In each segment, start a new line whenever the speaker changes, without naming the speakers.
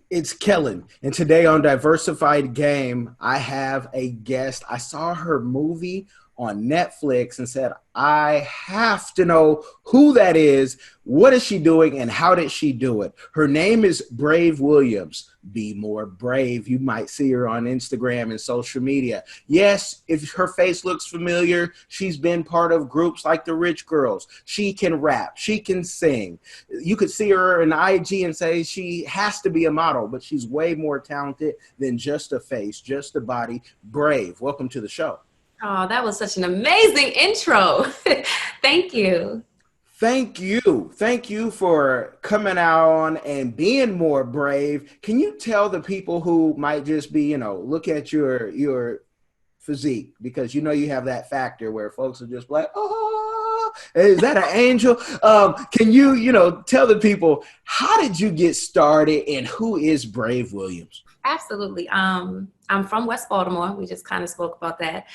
It's Kellen, and today on Diversified Game, I have a guest. I saw her movie on Netflix and said, I have to know who that is, what is she doing, and how did she do it? Her name is Brave Williams. Be more brave. You might see her on Instagram and social media. Yes, if her face looks familiar, she's been part of groups like the Rich Girls. She can rap. She can sing. You could see her in IG and say she has to be a model, but she's way more talented than just a face, just a body. Brave, welcome to the show.
Oh, that was such an amazing intro. Thank you.
Thank you. Thank you for coming out on and being more brave. Can you tell the people who might just be, look at your physique, because you have that factor where folks are just like, oh, is that an angel? Can you, tell the people, how did you get started and who is Brave Williams?
Absolutely. I'm from West Baltimore. We just kind of spoke about that.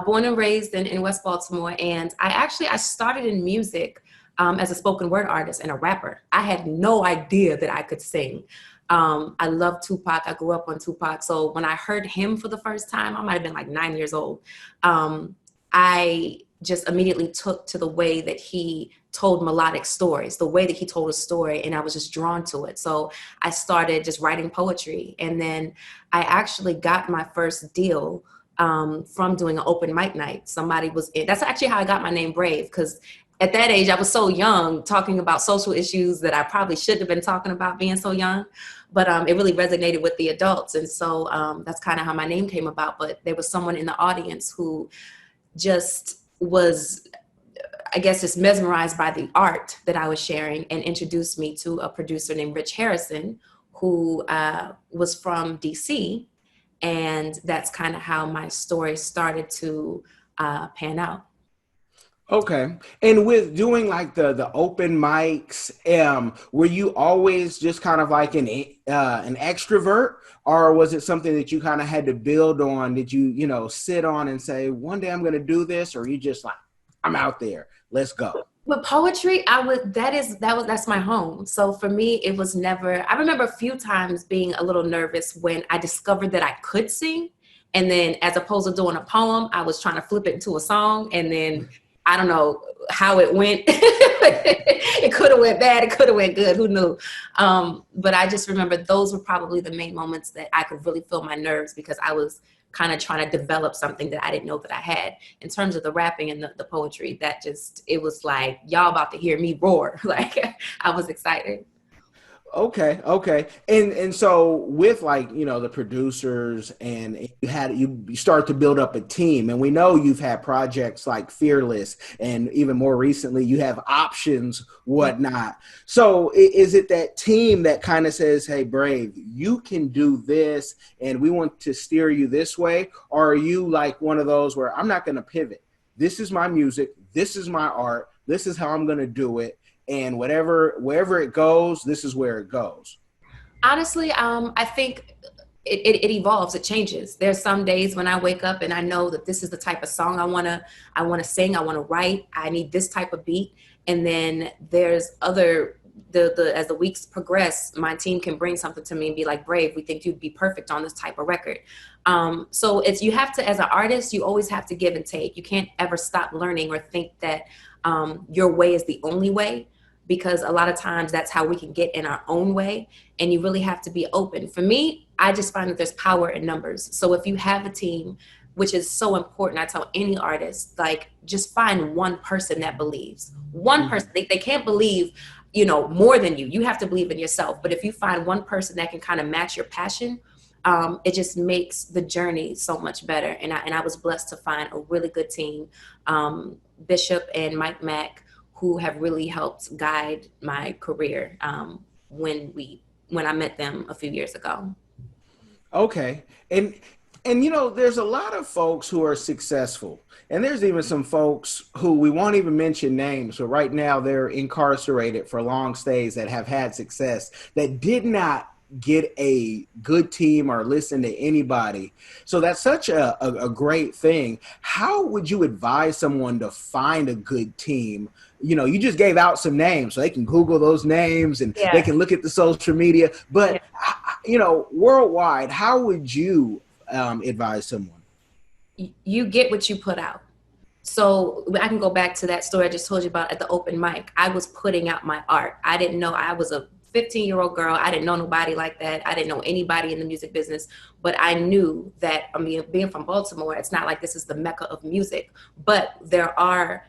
Born and raised in West Baltimore. And I started in music as a spoken word artist and a rapper. I had no idea that I could sing. I love Tupac. I grew up on Tupac. So when I heard him for the first time, I might have been like 9 years old. I just immediately took to the way that he told melodic stories, the way that he told a story, and I was just drawn to it. So I started just writing poetry, and then I actually got my first deal from doing an open mic night. That's actually how I got my name Brave, because at that age, I was so young, talking about social issues that I probably shouldn't have been talking about being so young, but it really resonated with the adults. And so that's kind of how my name came about. But there was someone in the audience who just was, I guess, just mesmerized by the art that I was sharing and introduced me to a producer named Rich Harrison, who was from DC. And that's kind of how my story started to pan out.
Okay. And with doing like the open mics, were you always just kind of like an extrovert, or was it something that you kind of had to build on? Did you, sit on and say, one day I'm going to do this, or you just like, I'm out there, let's go?
With poetry, that's my home. So for me, it was never, I remember a few times being a little nervous when I discovered that I could sing. And then as opposed to doing a poem, I was trying to flip it into a song, and then I don't know how it went. It could have went bad. It could have went good. Who knew? But I just remember those were probably the main moments that I could really feel my nerves, because I was kind of trying to develop something that I didn't know that I had. In terms of the rapping and the poetry, it was like, y'all about to hear me roar. Like, I was excited.
Okay. And so with the producers, and you start to build up a team, and we know you've had projects like Fearless, and even more recently you have Options, whatnot. So is it that team that kind of says, hey, Brave, you can do this and we want to steer you this way? Or are you like one of those where I'm not going to pivot? This is my music. This is my art. This is how I'm going to do it. And wherever it goes, this is where it goes?
Honestly, I think it evolves, it changes. There's some days when I wake up and I know that this is the type of song I wanna sing, I wanna write, I need this type of beat. And then there's as the weeks progress, my team can bring something to me and be like, Brave, we think you'd be perfect on this type of record. So you have to, as an artist, you always have to give and take. You can't ever stop learning or think that your way is the only way, because a lot of times that's how we can get in our own way, and you really have to be open. For me, I just find that there's power in numbers. So if you have a team, which is so important, I tell any artist, like, just find one person that believes. One person, they can't believe, more than you. You have to believe in yourself. But if you find one person that can kind of match your passion, it just makes the journey so much better. And I was blessed to find a really good team, Bishop and Mike Mack, who have really helped guide my career when I met them a few years ago.
Okay. And there's a lot of folks who are successful, and there's even some folks who we won't even mention names, but right now they're incarcerated for long stays, that have had success, that did not get a good team or listen to anybody. So that's such a great thing. How would you advise someone to find a good team? You just gave out some names, so they can Google those names and they can look at the social media. But, worldwide, how would you advise someone?
You get what you put out. So I can go back to that story I just told you about at the open mic. I was putting out my art. I didn't know, I was a 15-year-old girl. I didn't know nobody like that. I didn't know anybody in the music business, but I knew that, I mean, being from Baltimore, it's not like this is the mecca of music, but there are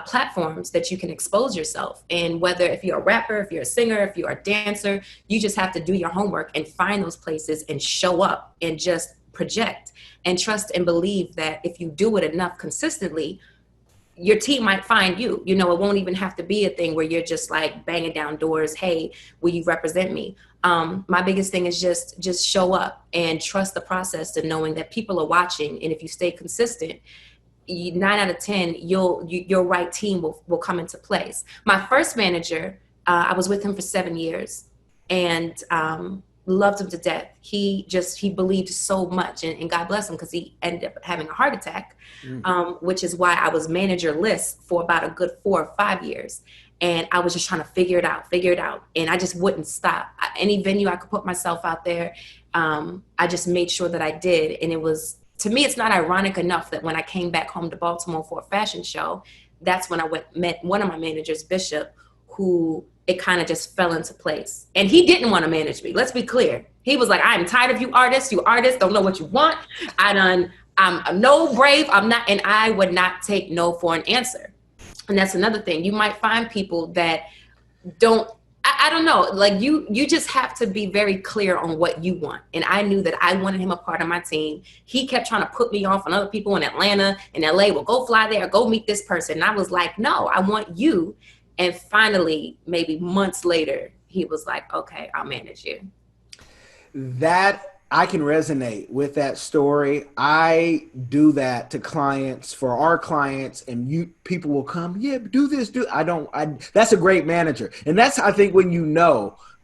platforms that you can expose yourself. And whether if you're a rapper, if you're a singer, if you're a dancer, you just have to do your homework and find those places and show up and just project and trust and believe that if you do it enough consistently, your team might find you. It won't even have to be a thing where you're just like banging down doors. Hey, will you represent me? My biggest thing is just show up and trust the process, and knowing that people are watching. And if you stay consistent, 9 out of 10, your right team will come into place. My first manager, I was with him for 7 years, and loved him to death. He believed so much, and God bless him, because he ended up having a heart attack, which is why I was managerless for about a good 4 or 5 years. And I was just trying to figure it out. And I just wouldn't stop. Any venue I could put myself out there, I just made sure that I did. And it was, to me, it's not ironic enough that when I came back home to Baltimore for a fashion show, that's when I met one of my managers, Bishop, who it kind of just fell into place. And he didn't want to manage me. Let's be clear. He was like, I'm tired of you artists. You artists don't know what you want. I'm a no brave. I'm not. And I would not take no for an answer. And that's another thing. You might find people that don't, I don't know, like you just have to be very clear on what you want. And I knew that I wanted him a part of my team. He kept trying to put me off on other people in Atlanta and LA. Well, go fly there, go meet this person. And I was like, no, I want you. And finally, maybe months later, he was like, okay, I'll manage you.
That, I can resonate with that story. I do that to clients, for our clients, and people will come, yeah, do this, that's a great manager. And that's, I think, when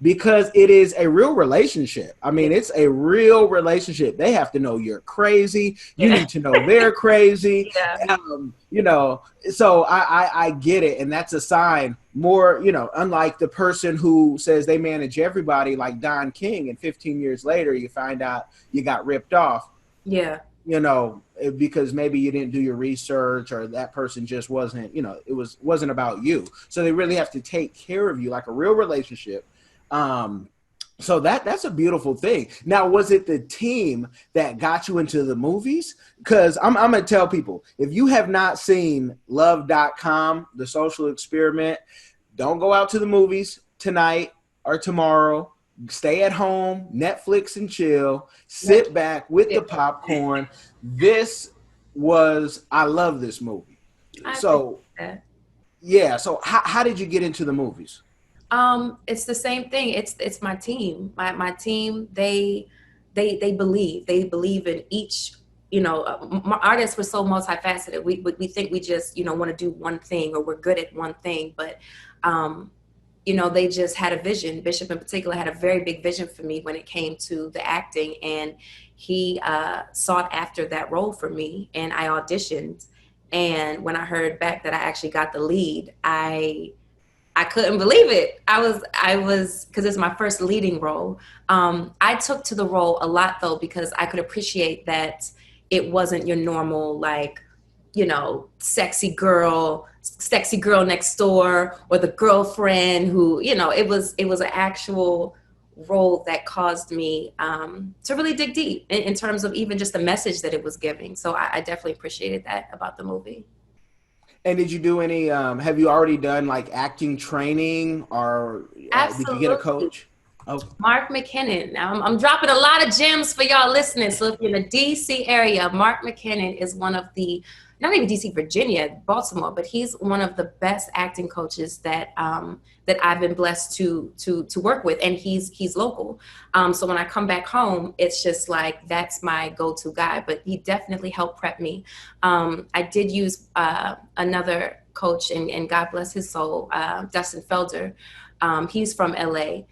because it is a real relationship. I mean, it's a real relationship. They have to know you're crazy. You need to know they're crazy. So I get it. And that's a sign more, unlike the person who says they manage everybody like Don King, and 15 years later, you find out you got ripped off.
Yeah.
Because maybe you didn't do your research, or that person just wasn't, it wasn't about you. So they really have to take care of you like a real relationship. So that's a beautiful thing. Now, was it the team that got you into the movies? Because I'm going to tell people, if you have not seen love.com, The Social Experiment, don't go out to the movies tonight or tomorrow. Stay at home, Netflix and chill, sit back with the popcorn. I love this movie. So how did you get into the movies?
It's the same thing. It's my team. My team, they believe in each, artists were so multifaceted. We think we just, want to do one thing, or we're good at one thing, but, they just had a vision. Bishop in particular had a very big vision for me when it came to the acting, and he sought after that role for me, and I auditioned. And when I heard back that I actually got the lead, I couldn't believe it. I was, because it's my first leading role. I took to the role a lot, though, because I could appreciate that it wasn't your normal, like, sexy girl next door, or the girlfriend who, it was an actual role that caused me to really dig deep in terms of even just the message that it was giving. So I definitely appreciated that about the movie.
And did you do any, have you already done like acting training, or did you get a coach? Oh.
Mark McKinnon. I'm dropping a lot of gems for y'all listening. So if you're in the DC area, Mark McKinnon is one of the, not even DC, Virginia, Baltimore, but he's one of the best acting coaches that I've been blessed to work with, and he's local. So when I come back home, it's just like, that's my go-to guy. But he definitely helped prep me. I did use another coach, and God bless his soul, Dustin Felder. He's from LA.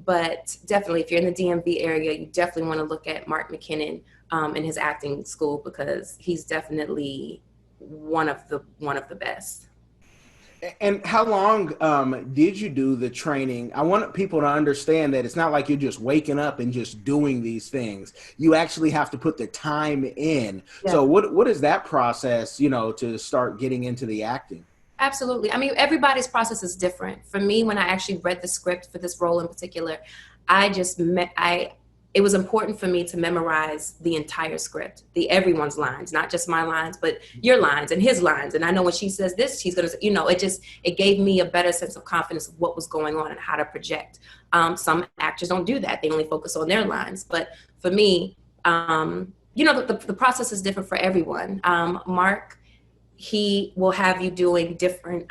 But definitely, if you're in the DMV area, you definitely want to look at Mark McKinnon and his acting school, because he's definitely one of the best.
And how long did you do the training? I want people to understand that it's not like you're just waking up and just doing these things. You actually have to put the time in.
Yeah.
So what is that process, to start getting into the acting?
Absolutely. I mean, everybody's process is different. For me, when I actually read the script for this role in particular, I just met, I, it was important for me to memorize the entire script, everyone's lines, not just my lines, but your lines and his lines. And I know when she says this, she's going to, it gave me a better sense of confidence of what was going on and how to project. Some actors don't do that. They only focus on their lines. But for me, the process is different for everyone. Mark, he will have you doing different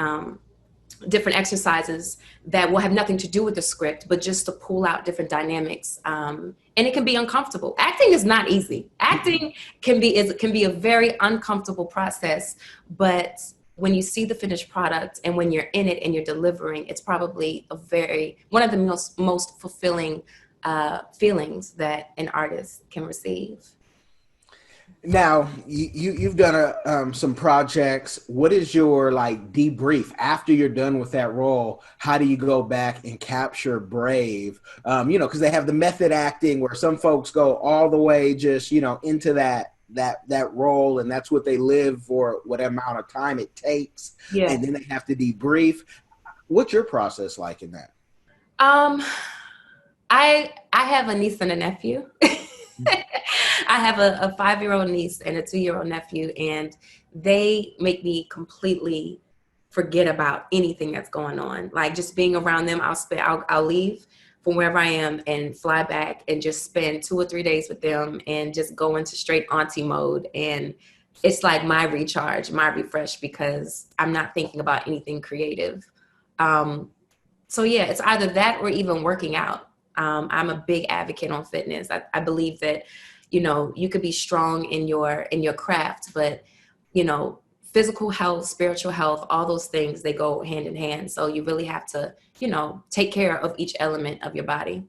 exercises that will have nothing to do with the script, but just to pull out different dynamics. And it can be uncomfortable. Acting is not easy. Acting can be a very uncomfortable process, but when you see the finished product and when you're in it and you're delivering, it's probably one of the most fulfilling feelings that an artist can receive.
Now you've done some projects. What is your debrief after you're done with that role? How do you go back and capture Brave? Because they have the method acting where some folks go all the way just into that role, and that's what they live for, whatever amount of time it takes.
Yeah.
And then they have to debrief. What's your process like in that?
I have a niece and a nephew. I have a 5-year-old niece and a 2-year-old nephew, and they make me completely forget about anything that's going on. Like just being around them, I'll leave from wherever I am and fly back and just spend 2 or 3 days with them and just go into straight auntie mode. And it's like my recharge, my refresh, because I'm not thinking about anything creative. So yeah, it's either that or even working out. I'm a big advocate on fitness. I believe that, you could be strong in your craft, but, physical health, spiritual health, all those things, they go hand in hand. So you really have to, take care of each element of your body.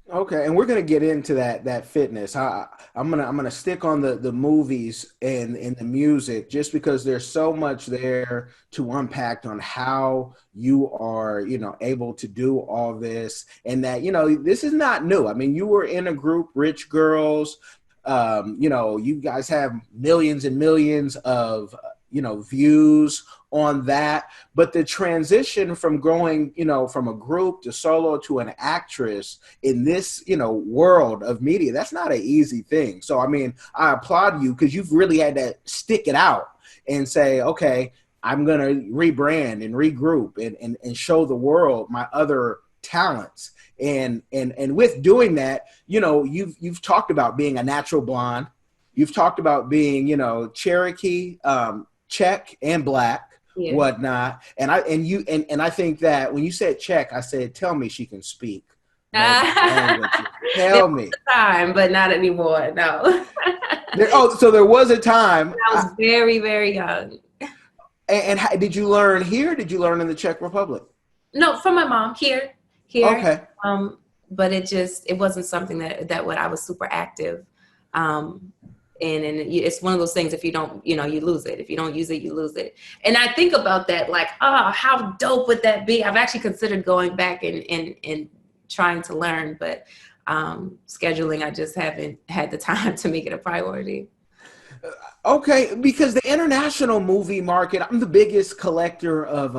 Okay, and we're gonna get into that fitness. I'm gonna stick on the movies and the music just because there's so much there to unpack on how you are able to do all this, and that this is not new. I mean, you were in a group, Rich Girls. You guys have millions and millions of views on that, but the transition from going from a group to solo to an actress in this world of media, that's not an easy thing. So I mean, I applaud you because you've really had to stick it out and say, okay, I'm gonna rebrand and regroup and show the world my other talents. And with doing that, you've talked about being a natural blonde. You've talked about being, Cherokee, Czech, and Black,
Yeah.
whatnot. And I think that when you said Czech, I said, tell me she can speak languages. Tell me.
Time, but not anymore. No.
So there was a time.
I was very, very young.
And did you learn here? Did you learn in the Czech Republic?
No, from my mom here.
Okay.
But it wasn't something that I was super active. And it's one of those things, if you don't, you lose it. If you don't use it, you lose it. And I think about that, like, oh, how dope would that be? I've actually considered going back and trying to learn, but scheduling, I just haven't had the time to make it a priority.
Okay, because the international movie market, I'm the biggest collector of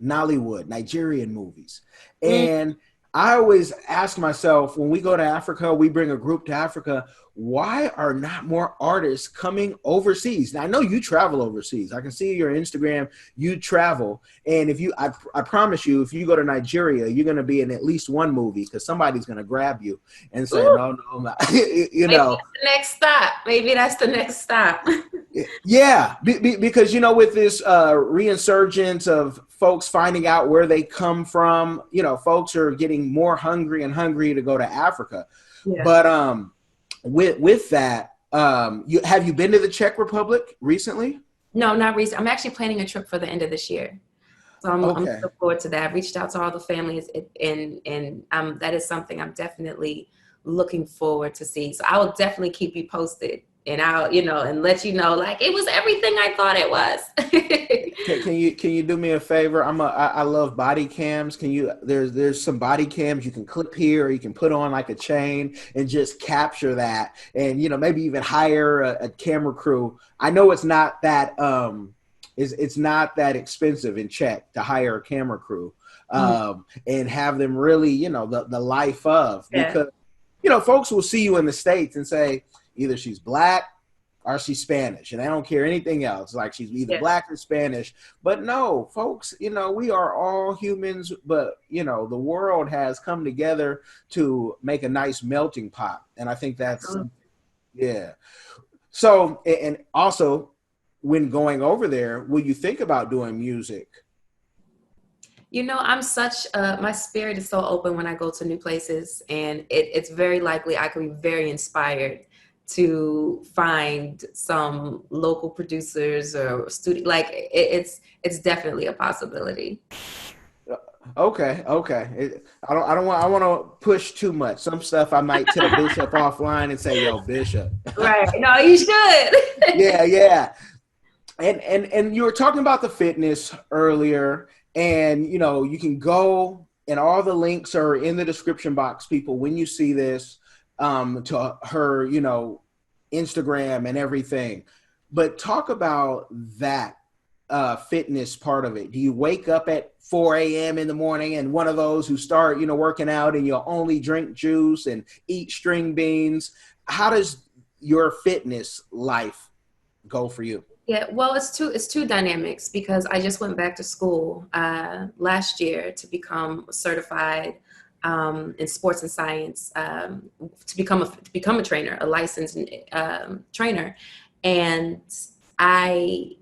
Nollywood, Nigerian movies. And I always ask myself, when we go to Africa, we bring a group to Africa, why are not more artists coming overseas? Now, I know you travel overseas. I can see your Instagram, you travel. And I promise you, if you go to Nigeria, you're going to be in at least one movie because somebody's going to grab you and say, no,
Maybe that's the next stop. Maybe that's the next stop.
Yeah, because, with this reinsurgence of folks finding out where they come from, folks are getting more hungry and hungry to go to Africa. Yeah. But with that, have you been to the Czech Republic recently?
No, not recently. I'm actually planning a trip for the end of this year. So I'm looking forward to that. I've reached out to all the families, and that is something I'm definitely looking forward to see. So I will definitely keep you posted and I'll, and let you know, like, it was everything I thought it was.
Can you do me a favor? I love body cams. There's some body cams you can clip here, or you can put on like a chain and just capture that, and maybe even hire a camera crew. I know it's not that it's not that expensive in check to hire a camera crew, and have them really, the life of, because folks will see you in the States and say either she's black or she's Spanish, and they don't care anything else. Like, she's either black or Spanish. But no, folks, we are all humans, but the world has come together to make a nice melting pot. And I think that's, So, and also, when going over there, will you think about doing music?
I'm my spirit is so open when I go to new places, and it's very likely I could be very inspired to find some local producers or studio. Like, it's definitely a possibility.
Okay. I want to push too much. Some stuff I might tell Bishop offline and say, "Yo, Bishop."
Right. No, you should.
Yeah. And you were talking about the fitness earlier, and you can go, and all the links are in the description box, people, when you see this, to her, Instagram and everything. But talk about that fitness part of it. Do you wake up at 4 a.m. in the morning and one of those who start, working out, and you'll only drink juice and eat string beans? How does your fitness life go for you?
Yeah, well, it's two dynamics, because I just went back to school last year to become certified in sports and science, to become a trainer, a licensed trainer, and I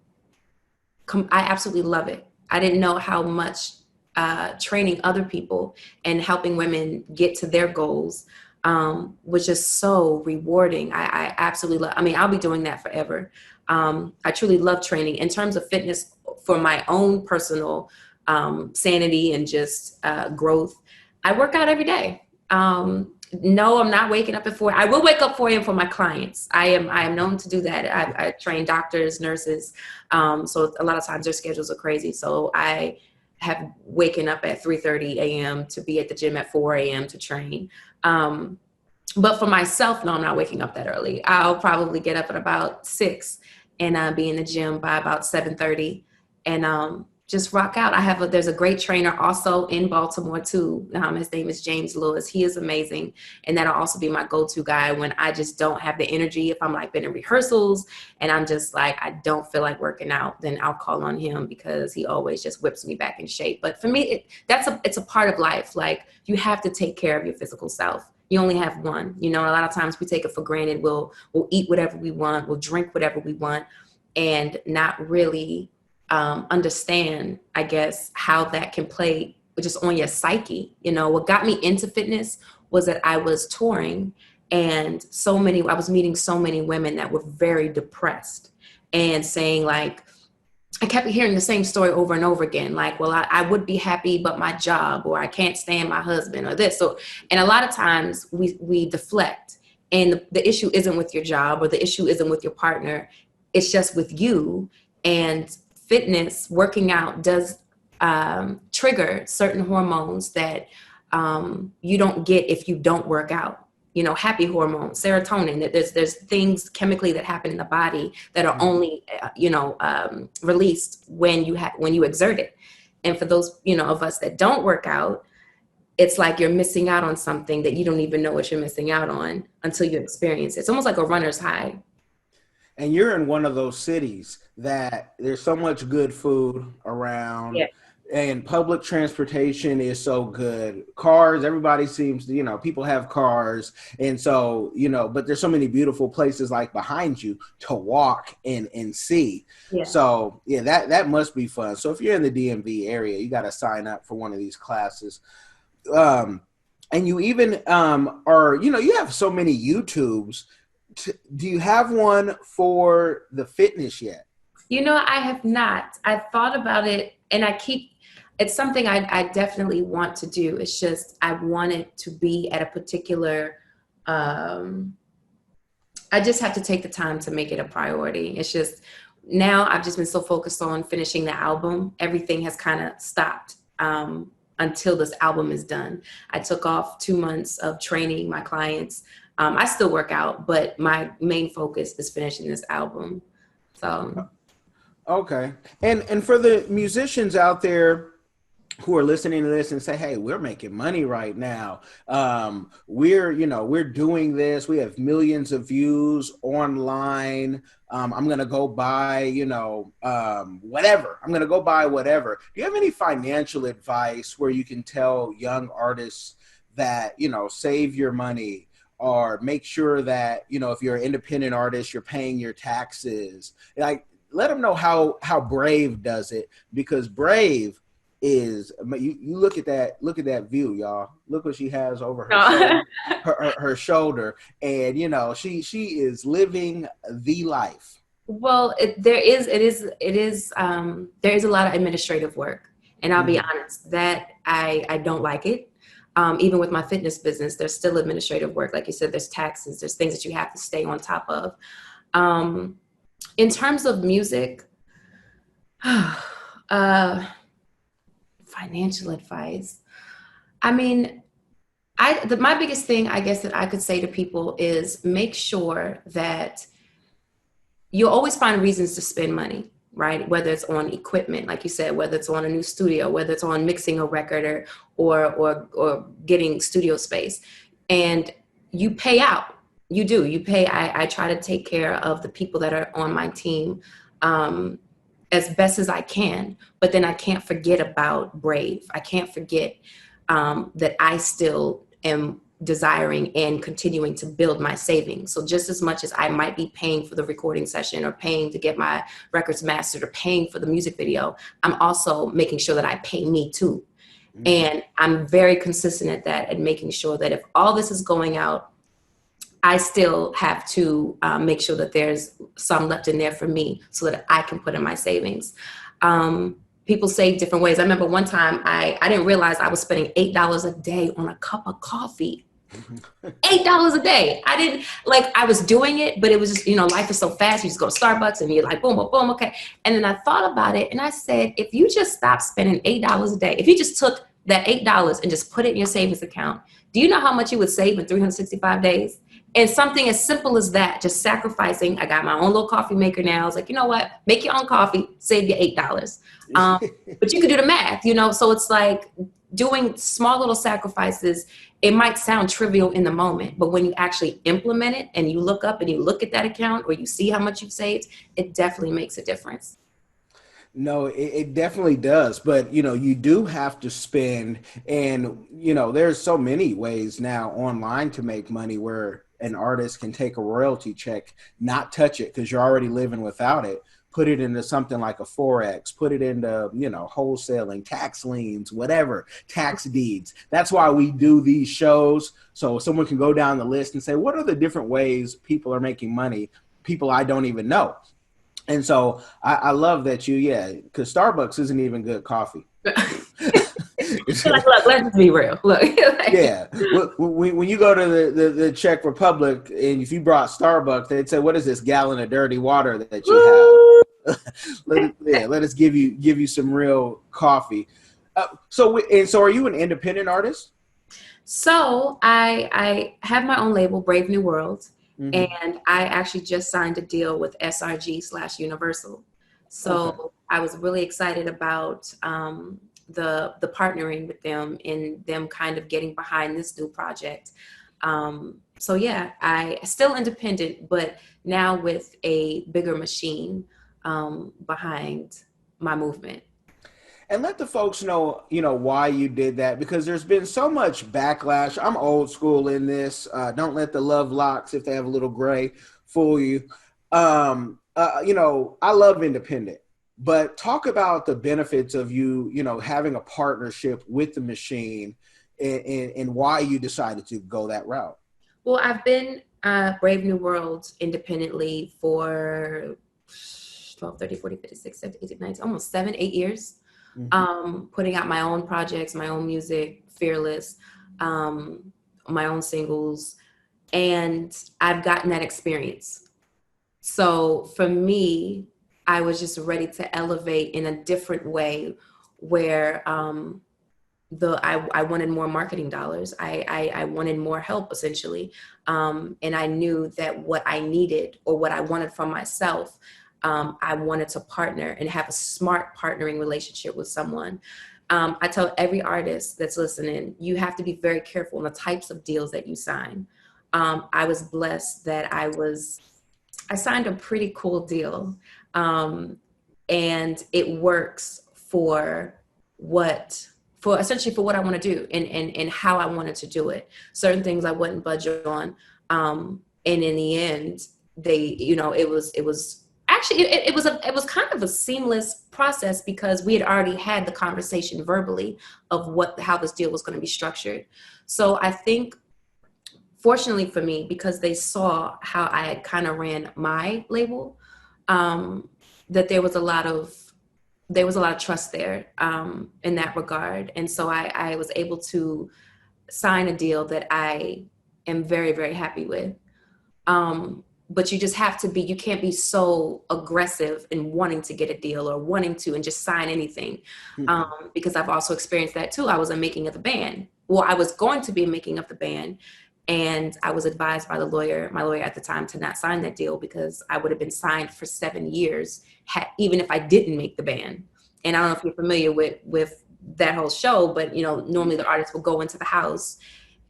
absolutely love it. I didn't know how much training other people and helping women get to their goals was just so rewarding. I absolutely love. I mean, I'll be doing that forever. I truly love training. In terms of fitness, for my own personal sanity and just growth, I work out every day. No, I'm not waking up at 4. I will wake up 4 a.m. for my clients. I am known to do that. I train doctors, nurses. So a lot of times their schedules are crazy. So I have waken up at 3:30 a.m. to be at the gym at 4 a.m. to train. But for myself, no, I'm not waking up that early. I'll probably get up at about 6 and be in the gym by about 7:30 and just rock out. There's a great trainer also in Baltimore too. His name is James Lewis. He is amazing. And that'll also be my go-to guy when I just don't have the energy. If I'm like been in rehearsals and I'm just like, I don't feel like working out, then I'll call on him, because he always just whips me back in shape. But for me, it's a part of life. Like, you have to take care of your physical self. You only have one. A lot of times we take it for granted. We'll eat whatever we want. We'll drink whatever we want, and not really understand, I guess, how that can play just on your psyche. What got me into fitness was that I was touring, and I was meeting so many women that were very depressed and saying, like, I kept hearing the same story over and over again. Like, well, I would be happy, but my job, or I can't stand my husband, or this. So, and a lot of times we deflect, and the issue isn't with your job, or the issue isn't with your partner. It's just with you. And fitness, working out, does trigger certain hormones that you don't get if you don't work out. Happy hormones, serotonin, that there's things chemically that happen in the body that are only, released when you exert it. And for those, of us that don't work out, it's like you're missing out on something that you don't even know what you're missing out on until you experience it. It's almost like a runner's high.
And you're in one of those cities that there's so much good food around. Yeah. And public transportation is so good. Cars, everybody seems to, people have cars. And so, but there's so many beautiful places like behind you to walk and see. Yeah. So, yeah, that must be fun. So if you're in the DMV area, you got to sign up for one of these classes. And you even you have so many YouTubes. Do you have one for the fitness yet?
I have not. I've thought about it, and it's something I definitely want to do. It's just, I want it to be at a particular I just have to take the time to make it a priority. It's just now I've just been so focused on finishing the album. Everything has kind of stopped until this album is done. I took off 2 months of training my clients. I still work out, but my main focus is finishing this album. So.
Okay. And for the musicians out there who are listening to this and say, hey, we're making money right now. We're doing this. We have millions of views online. I'm going to go buy, whatever. I'm going to go buy whatever. Do you have any financial advice where you can tell young artists that, save your money, or make sure that, if you're an independent artist, you're paying your taxes? Like, let them know how Brave does it, because Brave is, you look at that view, y'all. Look what she has over her shoulder, and she is living the life.
Well, there is a lot of administrative work, and I'll be honest that I don't like it. Even with my fitness business, there's still administrative work. Like you said, there's taxes, there's things that you have to stay on top of. In terms of music, financial advice. I mean, my biggest thing, I guess, that I could say to people is make sure that you'll always find reasons to spend money, right? Whether it's on equipment, like you said, whether it's on a new studio, whether it's on mixing a record or getting studio space, and you pay out. You do. You pay. I try to take care of the people that are on my team as best as I can, but then I can't forget about Brave. I can't forget that I still am desiring and continuing to build my savings. So just as much as I might be paying for the recording session or paying to get my records mastered or paying for the music video, I'm also making sure that I pay me too. And I'm very consistent at that, and making sure that if all this is going out, I still have to make sure that there's some left in there for me so that I can put in my savings. People save different ways. I remember one time I didn't realize I was spending $8 a day on a cup of coffee. $8 a day. I was doing it, but it was just, life is so fast. You just go to Starbucks and you're like, boom, boom, boom. Okay. And then I thought about it and I said, if you just stop spending $8 a day, if you just took that $8 and just put it in your savings account, do you know how much you would save in 365 days? And something as simple as that, just sacrificing. I got my own little coffee maker now. I was like, you know what? Make your own coffee, save your $8. But you could do the math, so it's like doing small little sacrifices. It might sound trivial in the moment, but when you actually implement it and you look up and you look at that account or you see how much you've saved, it definitely makes a difference.
No, it definitely does. But, you do have to spend, and, there's so many ways now online to make money where an artist can take a royalty check, not touch it because you're already living without it, put it into something like a Forex, put it into, wholesaling, tax liens, whatever, tax deeds. That's why we do these shows. So someone can go down the list and say, what are the different ways people are making money, people I don't even know? And so I love that because Starbucks isn't even good coffee.
Look, let's just be real. Look.
Yeah. When you go to the Czech Republic and if you brought Starbucks, they'd say, what is this gallon of dirty water that you have? Let us give you some real coffee. So are you an independent artist?
So I have my own label, Brave New World. And I actually just signed a deal with SRG/Universal. So I was really excited about the partnering with them and them kind of getting behind this new project. I still independent, but now with a bigger machine behind my movement.
And let the folks know, why you did that, because there's been so much backlash. I'm old school in this. Don't let the love locks, if they have a little gray, fool you. I love independent, but talk about the benefits of you, having a partnership with the machine and why you decided to go that route.
Well, I've been Brave New World independently for 12, 30, 40, 50, 60, 70, 80, 90, almost 7, 8 years. Putting out my own projects, my own music, Fearless, my own singles. and I've gotten that experience. So for me, I was just ready to elevate in a different way where I wanted more marketing dollars. I wanted more help, essentially. And I knew that what I needed or what I wanted from myself, I wanted to partner and have a smart partnering relationship with someone. I tell every artist that's listening, you have to be very careful in the types of deals that you sign. I was blessed that I signed a pretty cool deal. And it works essentially for what I want to do and how I wanted to do it. Certain things I wouldn't budge on. And in the end, it was actually, it was kind of a seamless process because we had already had the conversation verbally of how this deal was going to be structured. So I think, fortunately for me, because they saw how I had kind of ran my label, that there was a lot of trust there in that regard. And so I was able to sign a deal that I am very, very happy with. But you just have to you can't be so aggressive in wanting to get a deal or wanting to and just sign anything. Because I've also experienced that too. I was a making of the band. Well, I was going to be a making of the band. And I was advised by my lawyer at the time, to not sign that deal because I would have been signed for 7 years, even if I didn't make the band. And I don't know if you're familiar with that whole show, but normally the artist will go into the house,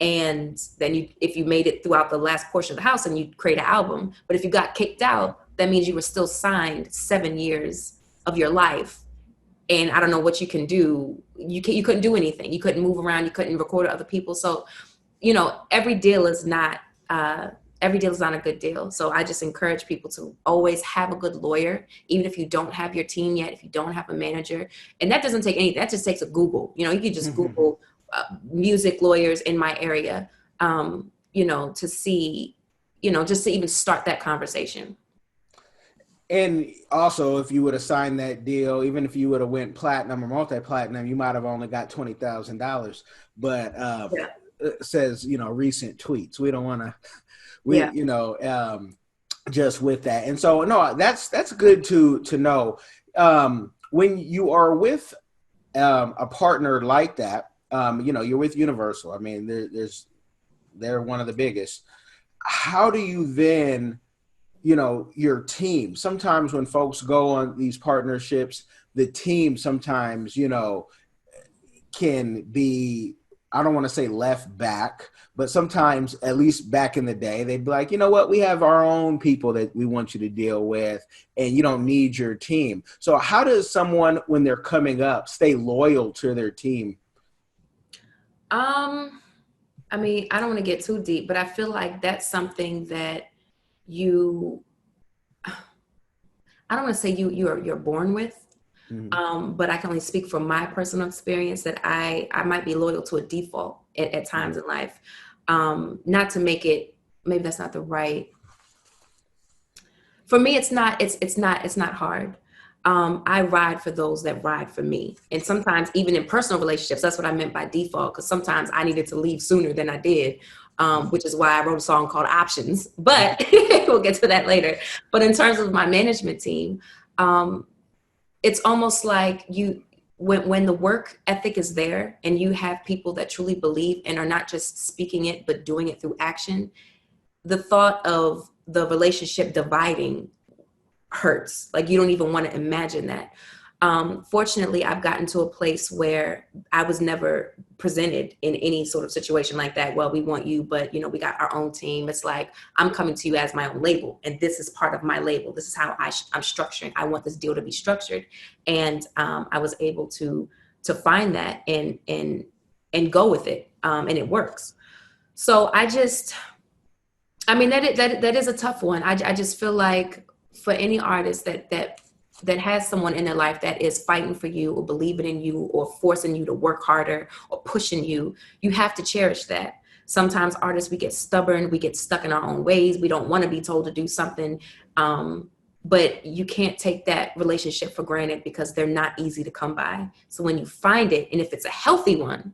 and then if you made it throughout the last portion of the house, and you create an album. But if you got kicked out, that means you were still signed 7 years of your life. And I don't know what you can do. You couldn't do anything. You couldn't move around. You couldn't record other people. So every deal is not a good deal. So I just encourage people to always have a good lawyer, even if you don't have your team yet, if you don't have a manager. And that doesn't take anything. That just takes a Google. You can just Google music lawyers in my area, to see, just to even start that conversation.
And also, if you would have signed that deal, even if you would have went platinum or multi-platinum, you might have only got $20,000. But it says, recent tweets. We don't want to, just with that. And so, no, that's good to know. When you are with a partner like that, you're with Universal. I mean, they're one of the biggest. How do you then, your team? Sometimes when folks go on these partnerships, the team sometimes, can be, I don't want to say left back, but sometimes, at least back in the day, they'd be like, you know what, we have our own people that we want you to deal with, and you don't need your team. So how does someone, when they're coming up, stay loyal to their team?
I mean, I don't want to get too deep, but I feel like that's something that I don't want to say you're born with. But I can only speak from my personal experience that I might be loyal to a default at times in life. Not to make it, maybe that's not the right. For me, it's not hard. I ride for those that ride for me. And sometimes even in personal relationships, that's what I meant by default, because sometimes I needed to leave sooner than I did, which is why I wrote a song called Options. But we'll get to that later. But in terms of my management team, it's almost like when the work ethic is there and you have people that truly believe and are not just speaking it, but doing it through action, the thought of the relationship dividing hurts. Like, you don't even want to imagine that. Fortunately, I've gotten to a place where I was never presented in any sort of situation like that. Well, we want you, but we got our own team. It's like, I'm coming to you as my own label, and this is part of my label. This is how I'm structuring. I want this deal to be structured, and I was able to find that and go with it, and it works. So that is a tough one. I just feel like for any artist that has someone in their life that is fighting for you or believing in you or forcing you to work harder or pushing you, you have to cherish that. Sometimes artists, we get stubborn, we get stuck in our own ways. We don't want to be told to do something. But you can't take that relationship for granted because they're not easy to come by. So when you find it, and if it's a healthy one,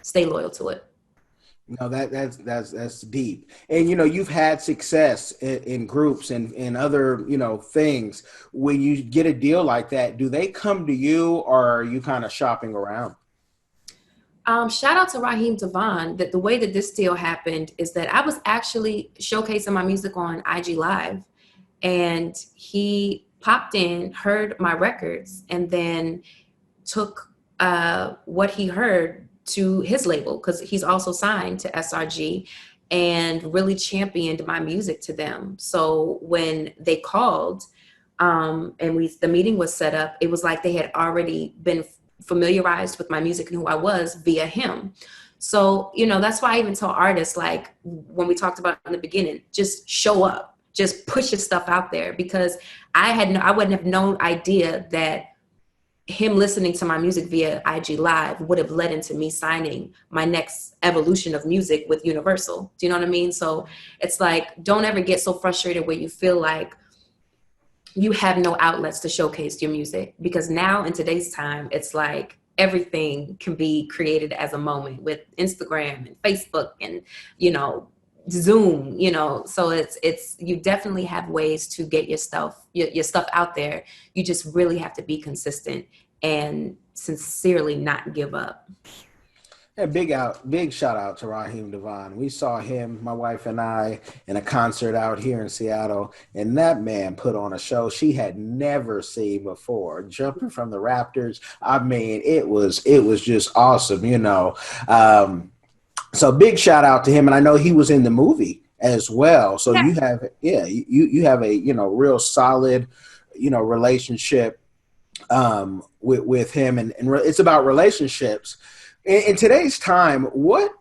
stay loyal to it.
No, that's deep. And you've had success in groups and other, things. When you get a deal like that, do they come to you or are you kind of shopping around?
Shout out to Raheem Devon. That the way that this deal happened is that I was actually showcasing my music on IG Live, and he popped in, heard my records, and then took what he heard to his label because he's also signed to SRG, and really championed my music to them. So when they called, and the meeting was set up, it was like they had already been familiarized with my music and who I was via him. So, that's why I even tell artists, like when we talked about in the beginning, just show up, just push your stuff out there, because I wouldn't have no idea that him listening to my music via IG Live would have led into me signing my next evolution of music with Universal. Do you know what I mean? So it's like, don't ever get so frustrated where you feel like you have no outlets to showcase your music, because now in today's time, it's like everything can be created as a moment with Instagram and Facebook and, Zoom, so it's you definitely have ways to get your stuff out there. You just really have to be consistent and sincerely not give up.
Yeah, big shout out to Raheem Devon. We saw him, my wife and I, in a concert out here in Seattle, and that man put on a show she had never seen before. Jumping from the Raptors, I mean, it was just awesome. So big shout out to him, and I know he was in the movie as well. So
Yeah.
you have a real solid relationship with him, and it's about relationships. In today's time, what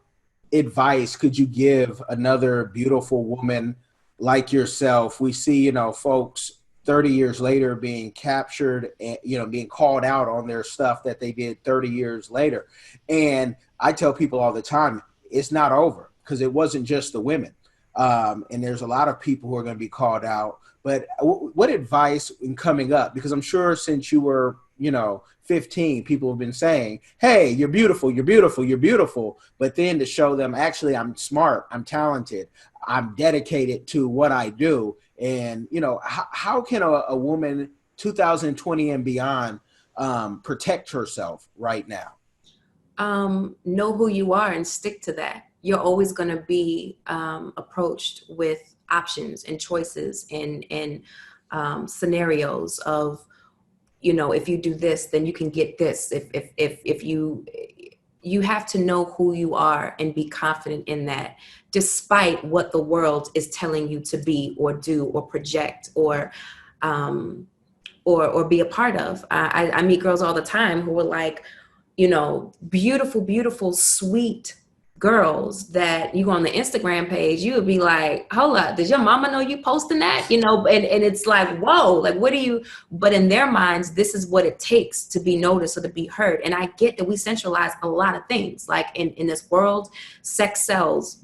advice could you give another beautiful woman like yourself? We see, folks 30 years later being captured and, being called out on their stuff that they did 30 years later. And I tell people all the time, it's not over because it wasn't just the women. And there's a lot of people who are going to be called out. But what advice in coming up? Because I'm sure since you were, 15, people have been saying, hey, you're beautiful, you're beautiful, you're beautiful. But then to show them, actually, I'm smart, I'm talented, I'm dedicated to what I do. And, how can a woman 2020 and beyond protect herself right now?
Know who you are and stick to that. You're always going to be approached with options and choices and scenarios of, if you do this, then you can get this. If you have to know who you are and be confident in that, despite what the world is telling you to be or do or project um, or be a part of. I meet girls all the time who are like, beautiful, beautiful, sweet girls that you go on the Instagram page, you would be like, hold up, does your mama know you posting that? And it's like, whoa, like, what do you, but in their minds, this is what it takes to be noticed or to be heard. And I get that we centralize a lot of things, like in this world, sex sells,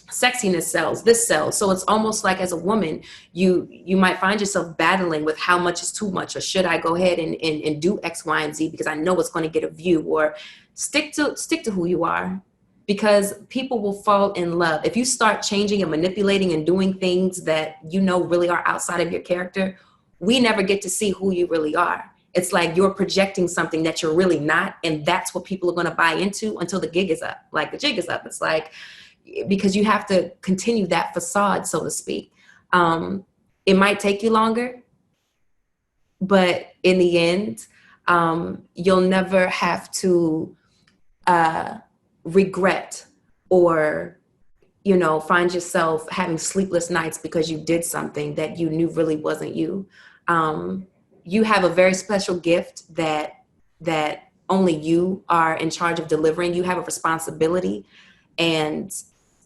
sexiness sells, this sells. So it's almost like as a woman, you might find yourself battling with how much is too much, or should I go ahead and do X, Y, and Z because I know it's going to get a view, or stick to who you are, because people will fall in love. If you start changing and manipulating and doing things that really are outside of your character, we never get to see who you really are. It's like you're projecting something that you're really not, and that's what people are going to buy into until the gig is up, like the jig is up. It's like, because you have to continue that facade, so to speak. It might take you longer, but in the end, you'll never have to regret or, find yourself having sleepless nights because you did something that you knew really wasn't you. You have a very special gift that only you are in charge of delivering. You have a responsibility, and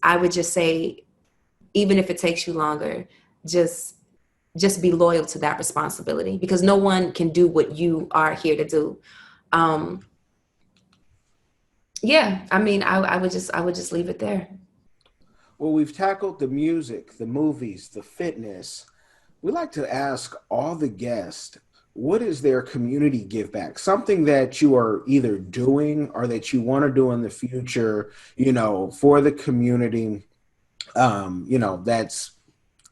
I would just say, even if it takes you longer, just be loyal to that responsibility, because no one can do what you are here to do. Um, yeah, I mean, I would just leave it there.
Well, we've tackled the music, the movies, the fitness. We like to ask all the guests, what is their community give back? Something that you are either doing or that you want to do in the future, for the community, that's,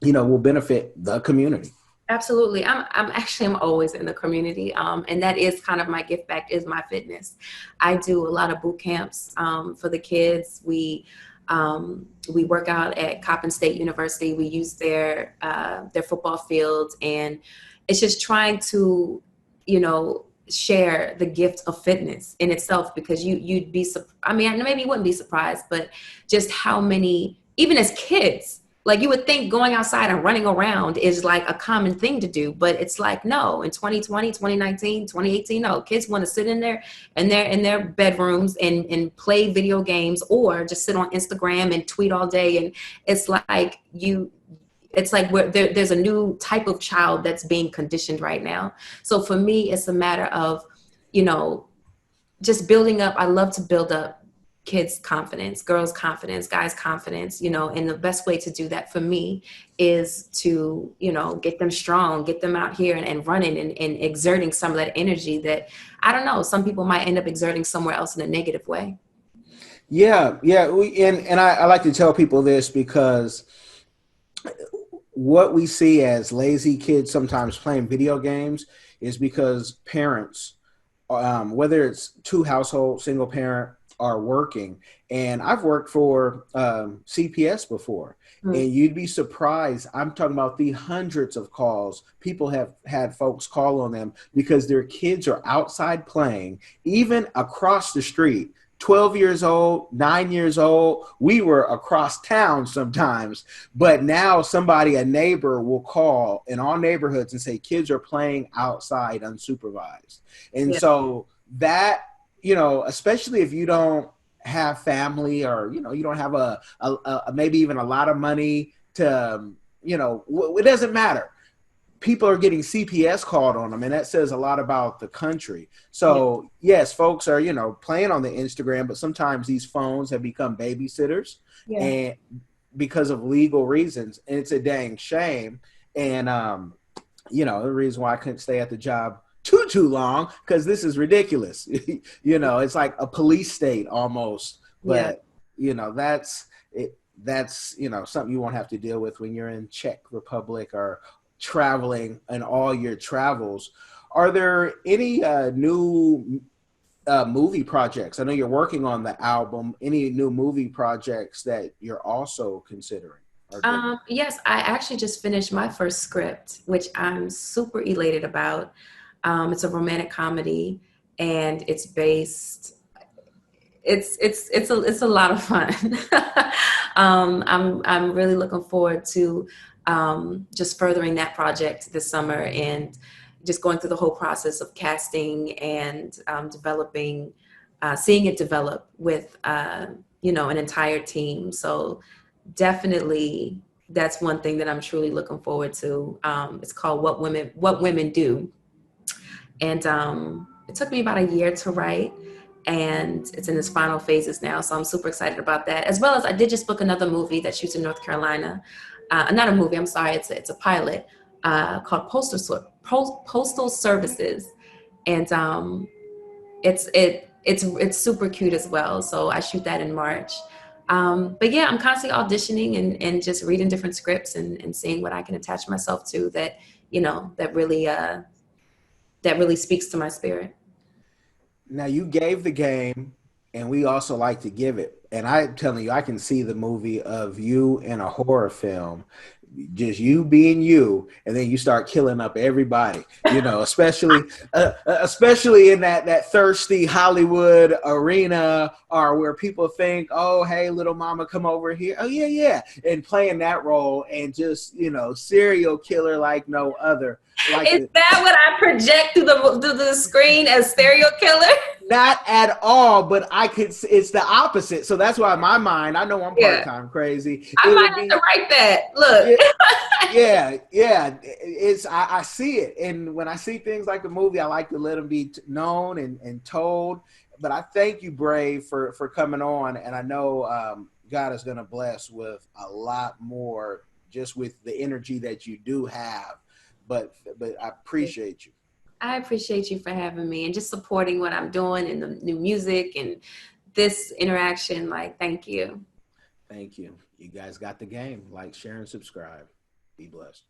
will benefit the community.
Absolutely. I'm always in the community. And that is kind of my gift back is my fitness. I do a lot of boot camps for the kids. We work out at Coppin State University. We use their football fields, and it's just trying to, share the gift of fitness in itself, because you'd be, I mean, maybe you wouldn't be surprised, but just how many, even as kids, like you would think going outside and running around is like a common thing to do, but it's like, no, in 2020, 2019, 2018, no, kids want to sit in their bedrooms and play video games, or just sit on Instagram and tweet all day. And it's like there's a new type of child that's being conditioned right now. So for me, it's a matter of, just building up. I love to build up kids' confidence, girls' confidence, guys' confidence, and the best way to do that for me is to, get them strong, get them out here and running and exerting some of that energy that, I don't know, some people might end up exerting somewhere else in a negative way.
Yeah. Yeah. And I like to tell people this, because what we see as lazy kids sometimes playing video games is because parents, whether it's two household, single parent, are working. And I've worked for CPS before, and you'd be surprised. I'm talking about the hundreds of calls people have had folks call on them because their kids are outside playing, even across the street. 12 years old, 9 years old, we were across town sometimes, but now a neighbor will call in all neighborhoods and say kids are playing outside unsupervised. And so that, especially if you don't have family, or, you don't have a maybe even a lot of money to, it doesn't matter. People are getting CPS called on them, and that says a lot about the country. So yes, folks are, playing on the Instagram, but sometimes these phones have become babysitters, and because of legal reasons, and it's a dang shame. And, the reason why I couldn't stay at the job too long, because this is ridiculous. It's like a police state almost, but that's it. That's, something you won't have to deal with when you're in Czech Republic or traveling and all your travels. Are there any new movie projects? I know you're working on the album. Any new movie projects that you're also considering?
Yes, I actually just finished my first script, which I'm super elated about. It's a romantic comedy, and it's a lot of fun. I'm really looking forward to just furthering that project this summer, and just going through the whole process of casting and developing, seeing it develop with an entire team. So definitely, that's one thing that I'm truly looking forward to. It's called What Women Do. And it took me about a year to write, and it's in its final phases now. So I'm super excited about that. As well as I did just book another movie that shoots in North Carolina. Not a movie, I'm sorry, it's a pilot called Postal Services. And it's super cute as well. So I shoot that in March. But yeah, I'm constantly auditioning and just reading different scripts and seeing what I can attach myself to that really speaks to my spirit.
Now, you gave the game, and we also like to give it. And I'm telling you, I can see the movie of you in a horror film, just you being you, and then you start killing up everybody, especially in that thirsty Hollywood arena, or where people think, oh, hey, little mama, come over here. Oh, yeah. And playing that role, and just, serial killer like no other.
Is that what I project through the screen as serial killer?
Not at all, but it's the opposite. So that's why in my mind, I know I'm part-time crazy.
I might have to write that. Look.
Yeah. I see it. And when I see things like the movie, I like to let them be known and told. But I thank you, Brave, for coming on. And I know God is going to bless with a lot more, just with the energy that you do have. But I appreciate you.
I appreciate you for having me and just supporting what I'm doing and the new music and this interaction. Like, thank you.
Thank you. You guys got the game. Like, share, and subscribe. Be blessed.